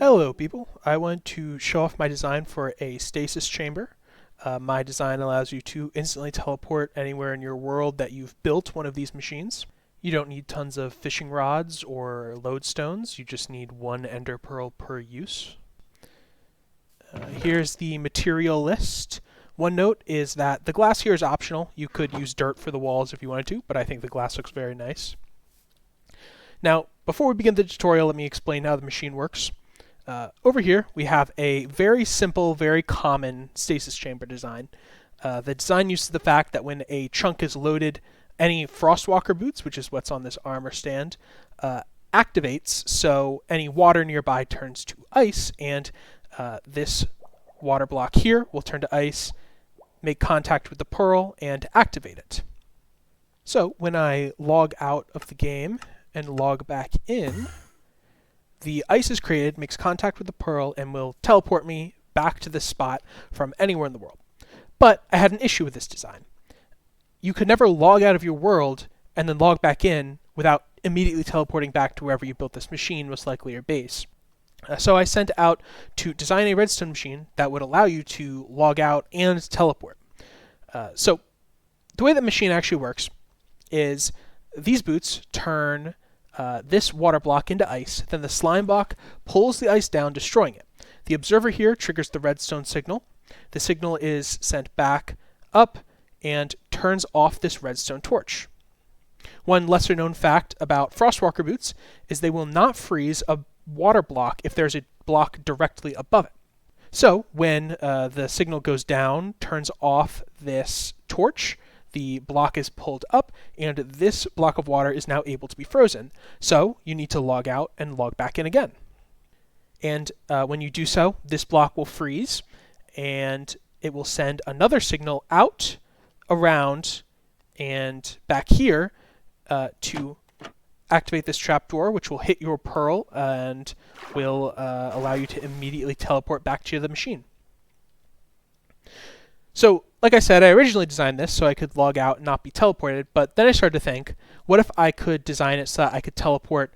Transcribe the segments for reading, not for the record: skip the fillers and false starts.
Hello people, I want to show off my design for a stasis chamber. My design allows you to instantly teleport anywhere in your world that you've built one of these machines. You don't need tons of fishing rods or lodestones, you just need one enderpearl per use. Here's the material list. One note is that the glass here is optional. You could use dirt for the walls if you wanted to, but I think the glass looks very nice. Now, before we begin the tutorial, let me explain how the machine works. Over here, we have a very simple, very common stasis chamber design. The design uses the fact that when a chunk is loaded, any frostwalker boots, which is what's on this armor stand, activates, so any water nearby turns to ice, and this water block here will turn to ice, make contact with the pearl, and activate it. So when I log out of the game and log back in, the ice is created, makes contact with the pearl, and will teleport me back to this spot from anywhere in the world. But I had an issue with this design. You could never log out of your world and then log back in without immediately teleporting back to wherever you built this machine, most likely your base. So I sent out to design a redstone machine that would allow you to log out and teleport. So the way the machine actually works is these boots turn this water block into ice, then the slime block pulls the ice down, destroying it. The observer here triggers the redstone signal. The signal is sent back up and turns off this redstone torch. One lesser known fact about frostwalker boots is they will not freeze a water block if there's a block directly above it. So when the signal goes down, turns off this torch, the block is pulled up, and this block of water is now able to be frozen. So you need to log out and log back in again. And when you do so, this block will freeze, and it will send another signal out, around, and back here to activate this trapdoor, which will hit your pearl and will allow you to immediately teleport back to the machine. So, like I said, I originally designed this so I could log out and not be teleported, but then I started to think, what if I could design it so that I could teleport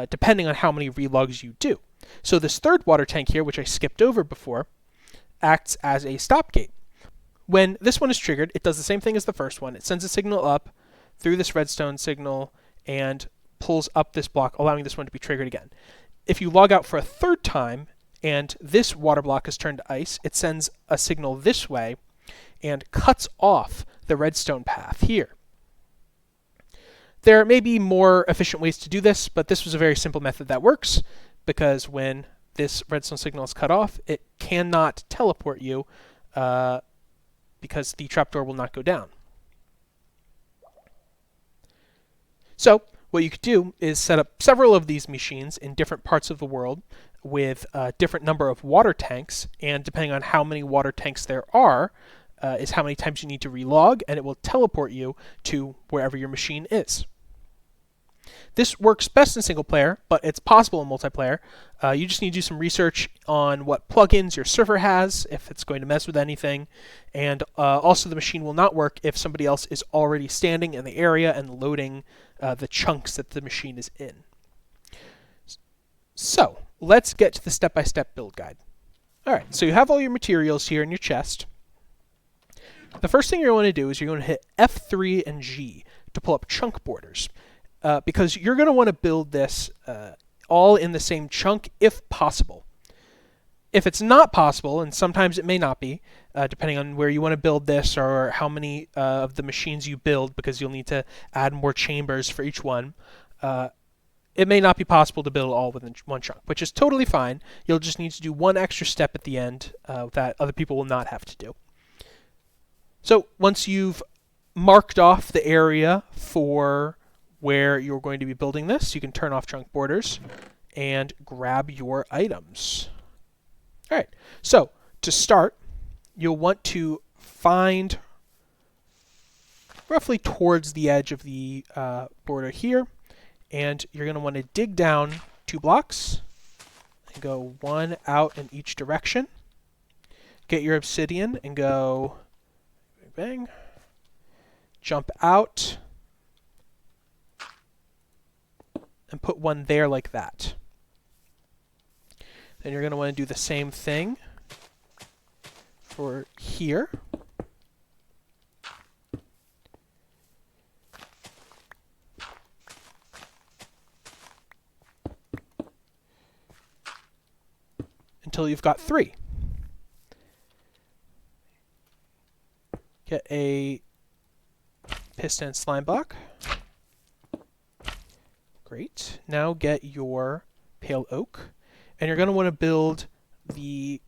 depending on how many relogs you do? So this third water tank here, which I skipped over before, acts as a stop gate. When this one is triggered, it does the same thing as the first one. It sends a signal up through this redstone signal and pulls up this block, allowing this one to be triggered again. If you log out for a third time and this water block is turned to ice, it sends a signal this way and cuts off the redstone path here. There may be more efficient ways to do this, but this was a very simple method that works, because when this redstone signal is cut off, it cannot teleport you because the trapdoor will not go down. So what you could do is set up several of these machines in different parts of the world with a different number of water tanks, and depending on how many water tanks there are, is how many times you need to relog, and it will teleport you to wherever your machine is. This works best in single player, but it's possible in multiplayer. You just need to do some research on what plugins your server has, if it's going to mess with anything, and also the machine will not work if somebody else is already standing in the area and loading the chunks that the machine is in. So let's get to the step-by-step build guide. Alright, so you have all your materials here in your chest. The first thing you're going to do is you're going to hit F3 and G to pull up chunk borders, because you're going to want to build this all in the same chunk if possible. If it's not possible, and sometimes it may not be, depending on where you want to build this or how many of the machines you build, because you'll need to add more chambers for each one, it may not be possible to build all within one chunk, which is totally fine. You'll just need to do one extra step at the end that other people will not have to do. So once you've marked off the area for where you're going to be building this, you can turn off chunk borders and grab your items. All right, so to start, you'll want to find roughly towards the edge of the border here, and you're going to want to dig down 2 blocks and go 1 out in each direction. Get your obsidian and go bang, jump out, and put one there like that. Then you're going to want to do the same thing for here. Until you've got 3. Get a piston and slime block. Great. Now get your pale oak. And you're going to want to build the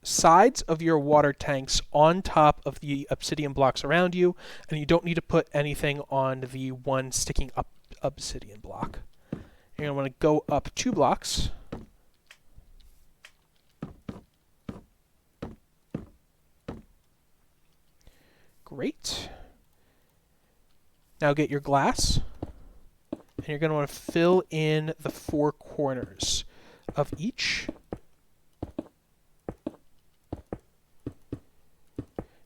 sides of your water tanks on top of the obsidian blocks around you, and you don't need to put anything on the one sticking up obsidian block. You're going to want to go up 2 blocks. Great. Now get your glass, and you're going to want to fill in the 4 corners of each.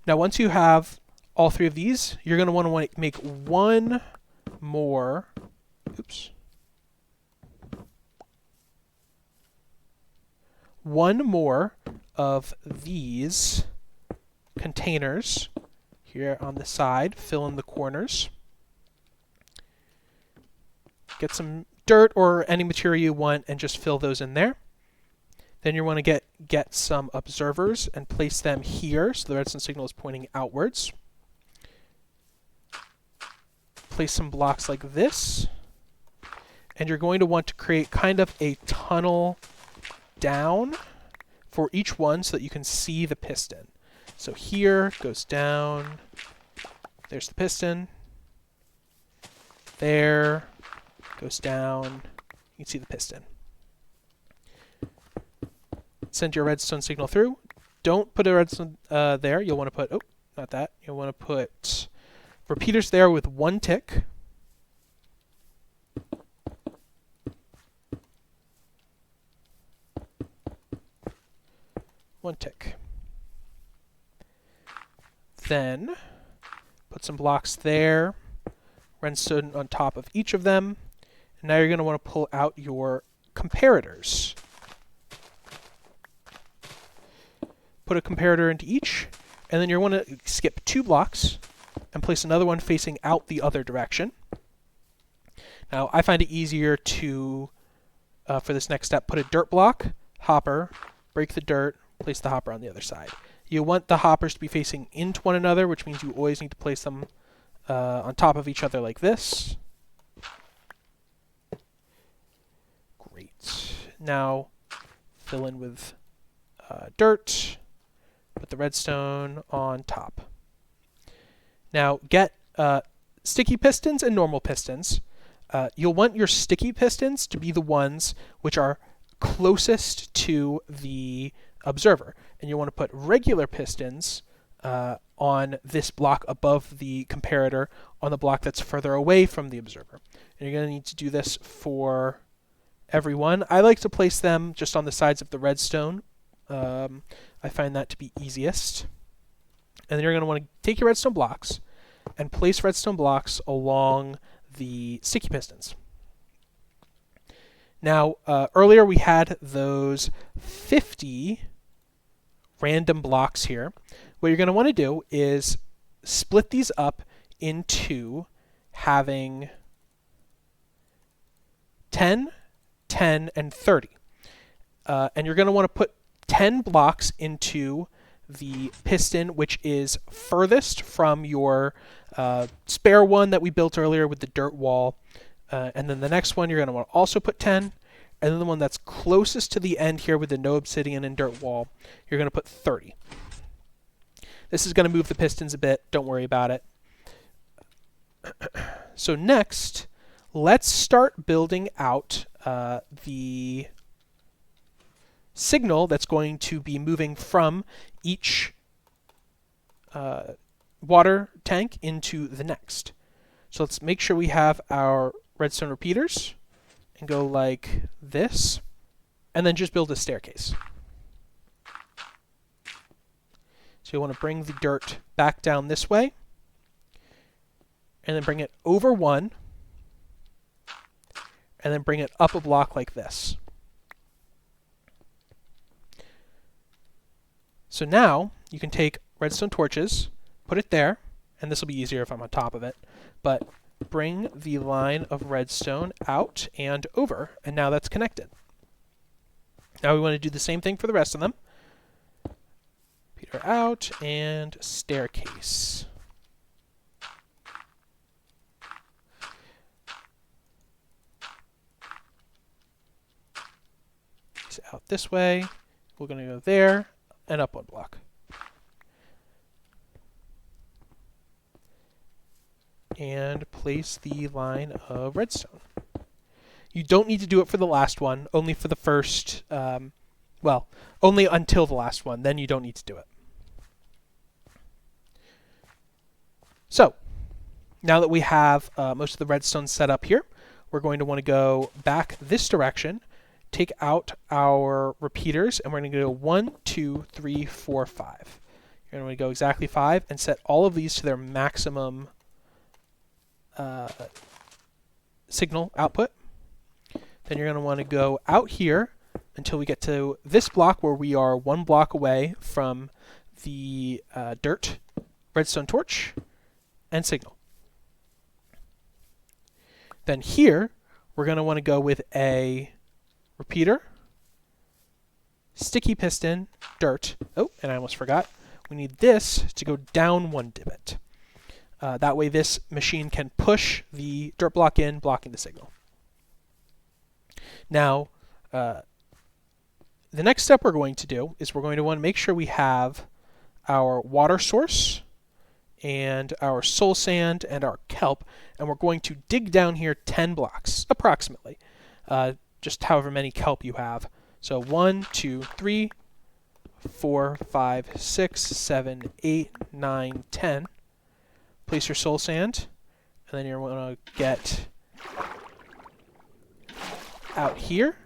Now once you have all 3 of these, you're going to want to make one more, one more of these containers here on the side. Fill in the corners. Get some dirt or any material you want and just fill those in there. Then you want to get some observers and place them here so the redstone signal is pointing outwards. Place some blocks like this. And you're going to want to create kind of a tunnel down for each one so that you can see the piston. So here goes down. There's the piston. There goes down. You can see the piston. Send your redstone signal through. Don't put a redstone there. You'll want to put, not that. You'll want to put repeaters there with 1 tick. One tick. Then put some blocks there, redstone on top of each of them. And now you're going to want to pull out your comparators. Put a comparator into each, and then you want to skip 2 blocks and place another one facing out the other direction. Now, I find it easier to, for this next step, put a dirt block, hopper, break the dirt, place the hopper on the other side. You want the hoppers to be facing into one another, which means you always need to place them on top of each other like this. Great. Now, fill in with dirt. Put the redstone on top. Now, get sticky pistons and normal pistons. You'll want your sticky pistons to be the ones which are closest to the observer. And you want to put regular pistons on this block above the comparator on the block that's further away from the observer. And you're going to need to do this for everyone. I like to place them just on the sides of the redstone. I find that to be easiest. And then you're going to want to take your redstone blocks and place redstone blocks along the sticky pistons. Now, earlier we had those 50 random blocks here. What you're going to want to do is split these up into having 10, 10, and 30. And you're going to want to put 10 blocks into the piston, which is furthest from your spare one that we built earlier with the dirt wall. And then the next one, you're going to want to also put 10. And then the one that's closest to the end here with the no obsidian and dirt wall, you're going to put 30. This is going to move the pistons a bit. Don't worry about it. So next, let's start building out the signal that's going to be moving from each water tank into the next. So let's make sure we have our redstone repeaters and go like this, and then just build a staircase. So you want to bring the dirt back down this way, and then bring it over 1, and then bring it up a block like this. So now you can take redstone torches, put it there, and this will be easier if I'm on top of it, but bring the line of redstone out and over, and now that's connected. Now we want to do the same thing for the rest of them. Peter out, and staircase. It's out this way. We're going to go there, and up one block. And place the line of redstone. You don't need to do it for the last one, only for the first, well, only until the last one, then you don't need to do it. So, now that we have most of the redstone set up here, we're going to want to go back this direction, take out our repeaters, and we're going to go 1, 2, 3, 4, 5. You're going to go exactly 5, and set all of these to their maximum signal output. Then you're going to want to go out here until we get to this block where we are 1 block away from the dirt redstone torch and signal. Then here we're going to want to go with a repeater, sticky piston, dirt. Oh, and I almost forgot. We need this to go down 1 divot. That way this machine can push the dirt block in, blocking the signal. Now, the next step we're going to do is we're going to want to make sure we have our water source and our soul sand and our kelp, and we're going to dig down here 10 blocks, approximately, just however many kelp you have. So 1, 2, 3, 4, 5, 6, 7, 8, 9, 10. Place your soul sand, and then you're going to get out here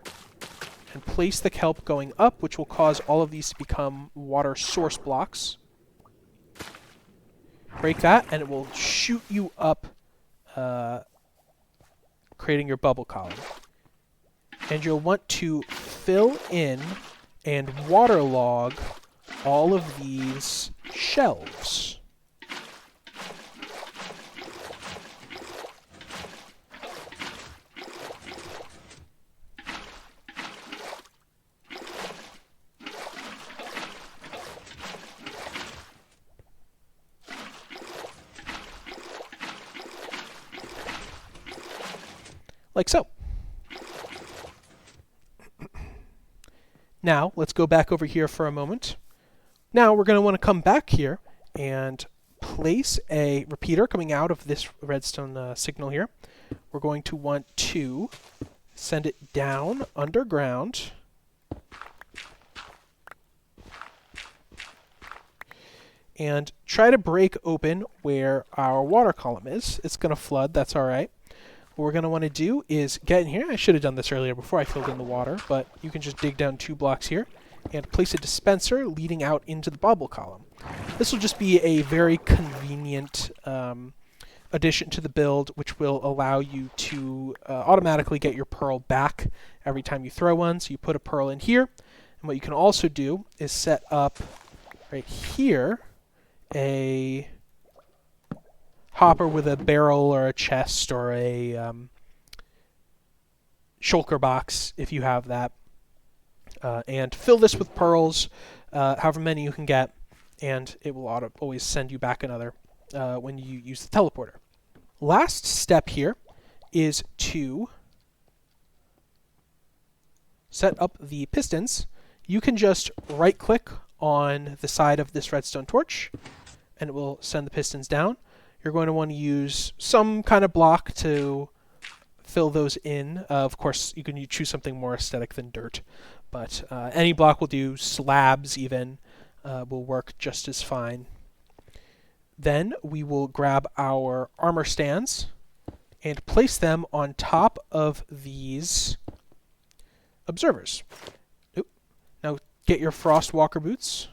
and place the kelp going up, which will cause all of these to become water source blocks. Break that, and it will shoot you up, creating your bubble column. And you'll want to fill in and waterlog all of these shelves. Like so. Now, let's go back over here for a moment. Now, we're going to want to come back here and place a repeater coming out of this redstone signal here. We're going to want to send it down underground. And try to break open where our water column is. It's going to flood, that's all right. What we're going to want to do is get in here. I should have done this earlier before I filled in the water, but you can just dig down 2 blocks here and place a dispenser leading out into the bubble column. This will just be a very convenient addition to the build, which will allow you to automatically get your pearl back every time you throw one. So you put a pearl in here, and what you can also do is set up right here a hopper with a barrel or a chest or a shulker box if you have that, and fill this with pearls, however many you can get, and it will always send you back another when you use the teleporter. Last step here is to set up the pistons. You can just right click on the side of this redstone torch and it will send the pistons down. You're going to want to use some kind of block to fill those in. Of course, you can choose something more aesthetic than dirt, but any block will do. Slabs even will work just as fine. Then we will grab our armor stands and place them on top of these observers. Now get your frost walker boots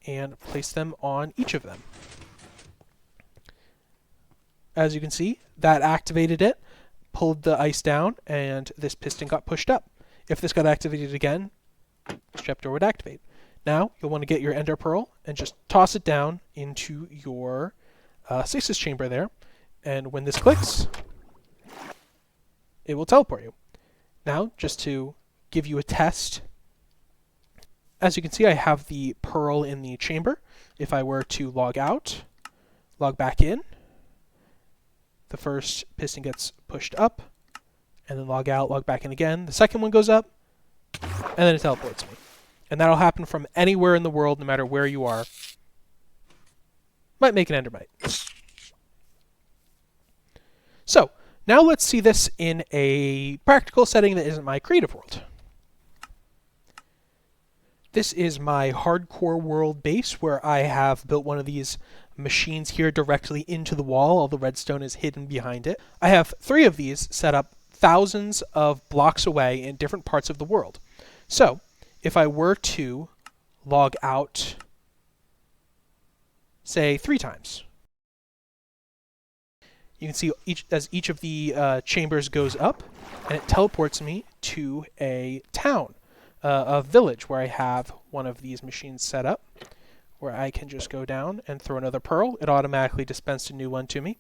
and place them on each of them. As you can see, that activated it, pulled the ice down, and this piston got pushed up. If this got activated again, this trapdoor would activate. Now, you'll want to get your enderpearl and just toss it down into your stasis chamber there. And when this clicks, it will teleport you. Now, just to give you a test, as you can see, I have the pearl in the chamber. If I were to log out, log back in, the first piston gets pushed up, and then log out, log back in again. The second one goes up, and then it teleports me. And that'll happen from anywhere in the world, no matter where you are. Might make an endermite. So, now let's see this in a practical setting that isn't my creative world. This is my hardcore world base where I have built one of these machines here directly into the wall. All the redstone is hidden behind it. I have 3 of these set up thousands of blocks away in different parts of the world. So, if I were to log out, say 3 times, you can see as each of the chambers goes up, and it teleports me to a town, a village, where I have one of these machines set up, where I can just go down and throw another pearl. It automatically dispensed a new one to me.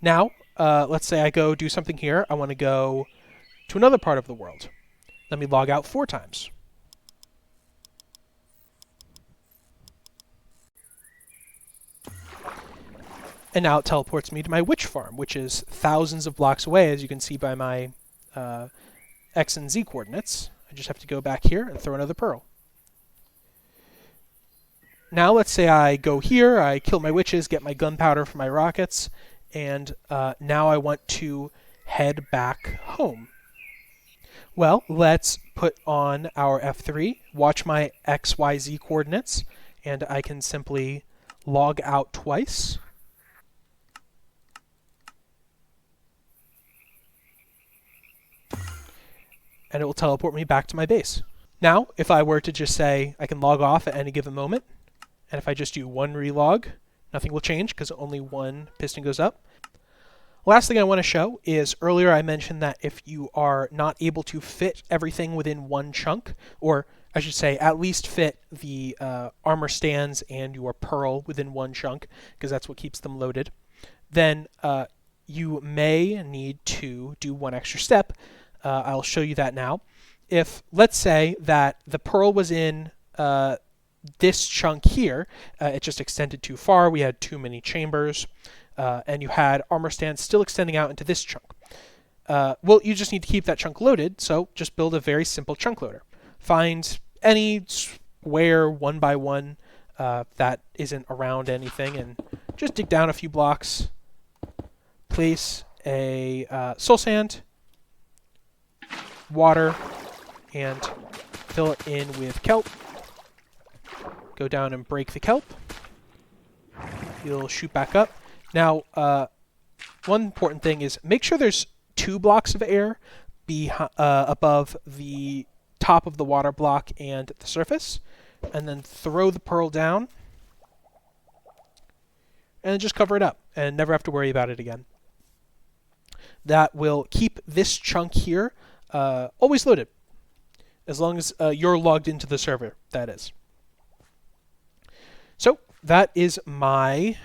Now, let's say I go do something here. I want to go to another part of the world. Let me log out 4 times. And now it teleports me to my witch farm, which is thousands of blocks away, as you can see by my X and Z coordinates. I just have to go back here and throw another pearl. Now let's say I go here, I kill my witches, get my gunpowder for my rockets, and now I want to head back home. Well, let's put on our F3, watch my XYZ coordinates, and I can simply log out twice. And it will teleport me back to my base. Now, if I were to just say I can log off at any given moment, and if I just do 1 relog, nothing will change because only 1 piston goes up. Last thing I want to show is earlier I mentioned that if you are not able to fit everything within 1 chunk, or I should say at least fit the armor stands and your pearl within 1 chunk, because that's what keeps them loaded, then you may need to do 1 extra step. I'll show you that now. If, let's say that the pearl was in this chunk here, it just extended too far, we had too many chambers, and you had armor stands still extending out into this chunk. Well, you just need to keep that chunk loaded, so just build a very simple chunk loader. Find any square 1 by 1 that isn't around anything, and just dig down a few blocks, place a soul sand, water, and fill it in with kelp. Go down and break the kelp. You'll shoot back up. Now, one important thing is make sure there's 2 blocks of air above the top of the water block and the surface, and then throw the pearl down, and just cover it up, and never have to worry about it again. That will keep this chunk here always loaded, as long as you're logged into the server, that is. So, that is my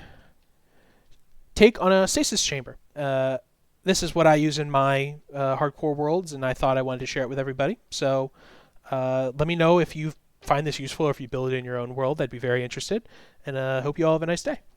take on a stasis chamber. This is what I use in my hardcore worlds, and I thought I wanted to share it with everybody. So, let me know if you find this useful or if you build it in your own world. I'd be very interested, and hope you all have a nice day.